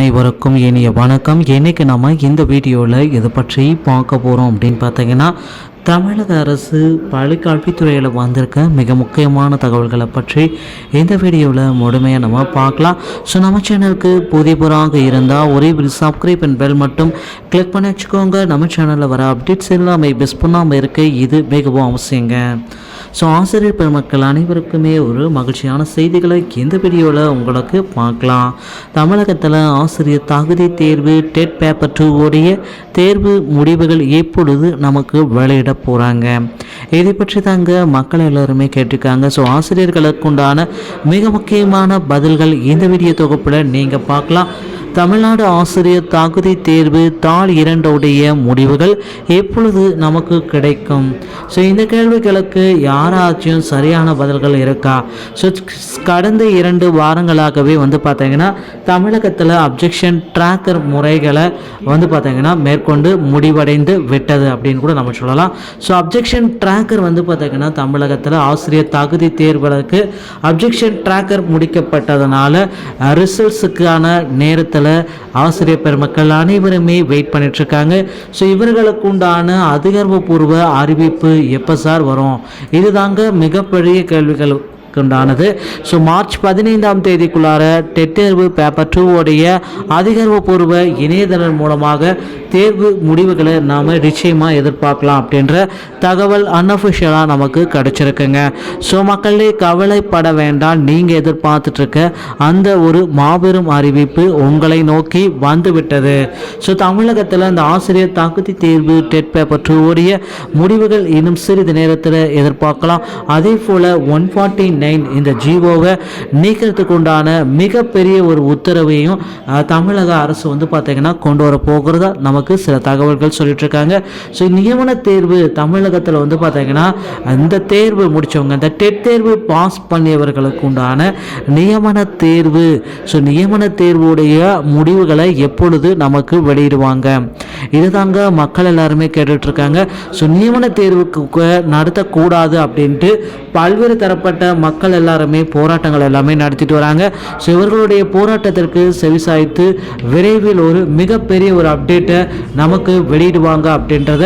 அனைவருக்கும் இனிய வணக்கம். இன்றைக்கி நம்ம இந்த வீடியோவில் இதை பற்றி பார்க்க போகிறோம் அப்படின்னு பார்த்தீங்கன்னா, தமிழக அரசு பள்ளிக்கல்வித்துறையில் வந்திருக்க மிக முக்கியமான தகவல்களை பற்றி இந்த வீடியோவில் முழுமையாக நம்ம பார்க்கலாம். ஸோ நம்ம சேனலுக்கு புதியவராக இருந்தால் ஒரே ஒரு சப்ஸ்கிரைப் அண்ட் பெல் மட்டும் கிளிக் பண்ணி வச்சுக்கோங்க. நம்ம சேனலில் வர அப்டேட்ஸ் எல்லாமே மிஸ் பண்ணாமல் இருக்க இது மிகவும் அவசியங்க. ஸோ ஆசிரியர் பெருமக்கள் அனைவருக்குமே ஒரு மகிழ்ச்சியான செய்திகளை இந்த வீடியோவில் உங்களுக்கு பார்க்கலாம். தமிழகத்தில் ஆசிரியர் தகுதி தேர்வு டெட் பேப்பர் 2 உடைய தேர்வு முடிவுகள் எப்பொழுது நமக்கு வெளியிட போகிறாங்க, இதை பற்றி தாங்க மக்கள் எல்லாருமே கேட்டிருக்காங்க. ஸோ ஆசிரியர்களுக்கு உண்டான மிக முக்கியமான பதில்கள் இந்த வீடியோ தொகுப்பில் நீங்கள் பார்க்கலாம். தமிழ்நாடு ஆசிரியர் தகுதி தேர்வு தாள் 2 உடைய முடிவுகள் எப்பொழுது நமக்கு கிடைக்கும்? ஸோ இந்த கேள்விகளுக்கு யாராச்சும் சரியான பதில்கள் இருக்கா? ஸோ கடந்த 2 வாரங்களாகவே பார்த்தீங்கன்னா தமிழகத்தில் அப்ஜெக்ஷன் ட்ராக்கர் முறைகளை பார்த்தீங்கன்னா மேற்கொண்டு முடிவடைந்து விட்டது அப்படின்னு கூட நம்ம சொல்லலாம். ஸோ அப்ஜெக்ஷன் ட்ராக்கர் பார்த்தீங்கன்னா தமிழகத்தில் ஆசிரியர் தகுதி தேர்வுகளுக்கு அப்ஜெக்ஷன் ட்ராக்கர் முடிக்கப்பட்டதுனால ரிசல்ட்ஸுக்கான நேரத்தில் ஆசிரியர் பெருமக்கள் அனைவருமே வெயிட் பண்ணிட்டு இருக்காங்க. ஸோ இவர்களுக்கு உண்டான அதிகாரப்பூர்வ அறிவிப்பு எப்போ சார் வரும்? இதுதாங்க மிகப்பெரிய கேள்விகள் உண்டானது. ஸோ மார்ச் 15ஆம் தேதிக்குள்ளார டெட் தேர்வு பேப்பர் 2 உடைய அதிகாரப்பூர்வ இணையதளம் மூலமாக தேர்வு முடிவுகளை நாம் நிச்சயமாக எதிர்பார்க்கலாம் அப்படின்ற தகவல் அன்அஃபிஷியலாக நமக்கு கிடைச்சிருக்குங்க. ஸோ மக்களே கவலைப்பட வேண்டாம், நீங்கள் எதிர்பார்த்துட்ருக்க அந்த ஒரு மாபெரும் அறிவிப்பு உங்களை நோக்கி வந்துவிட்டது. ஸோ தமிழகத்தில் அந்த ஆசிரியர் தகுதி தேர்வு டெட் பேப்பர் 2 உடைய முடிவுகள் இன்னும் சிறிது நேரத்தில் எதிர்பார்க்கலாம். அதே போல் 149 இந்த ஜிஓவை நீக்கிறதுக்கு உண்டான மிகப்பெரிய ஒரு உத்தரவையும் தமிழக அரசு பார்த்தீங்கன்னா கொண்டு வர போகிறதா நமக்கு சில தகவல்கள் சொல்லிட்டு இருக்காங்க. ஸோ நியமன தேர்வு தமிழகத்தில் பார்த்தீங்கன்னா அந்த தேர்வு முடித்தவங்க இந்த டெட் தேர்வு பாஸ் பண்ணியவர்களுக்கு உண்டான நியமன தேர்வு, ஸோ நியமன தேர்வுடைய முடிவுகளை எப்பொழுது நமக்கு வெளியிடுவாங்க? இதுதாங்க மக்கள் எல்லாருமே கேட்டுட்டு இருக்காங்க. ஸோ நியமன தேர்வுக்கு நடத்தக்கூடாது அப்படின்ட்டு பல்வேறு தரப்பட்ட மக்கள் எல்லாருமே போராட்டங்கள் எல்லாமே நடத்திட்டு வராங்க. ஸோ இவர்களுடைய போராட்டத்திற்கு செவிசாய்த்து விரைவில் ஒரு மிகப்பெரிய ஒரு அப்டேட்டை நமக்கு வெளியிடுவாங்க அப்படின்றத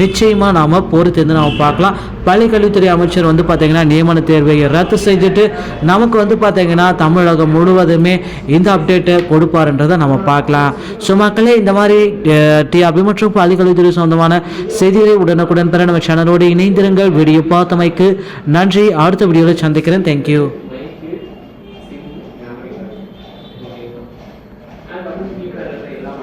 நிச்சயமாக நாம் பொறுத்திருந்து நாம் பார்க்கலாம். பள்ளிக்கல்வித்துறை அமைச்சர் பார்த்தீங்கன்னா நியமன தேர்வை ரத்து செஞ்சுட்டு நமக்கு பார்த்தீங்கன்னா தமிழகம் முழுவதுமே இந்த அப்டேட்டை கொடுப்பாருன்றதை நம்ம பார்க்கலாம். ஸோ மக்களே இந்த மாதிரி டிஆர்பி மற்றும் பள்ளிக்கல்வித்துறை சொந்தமான செய்திகளை உடனுக்குடன் பெற நம்ம சேனலோடு இணைந்திருங்கள். வீடியோ பார்த்தமைக்கு நன்றி. அடுத்த வீடியோவில் சந்திக்கிறேன். தேங்க்யூ. எல்லாமே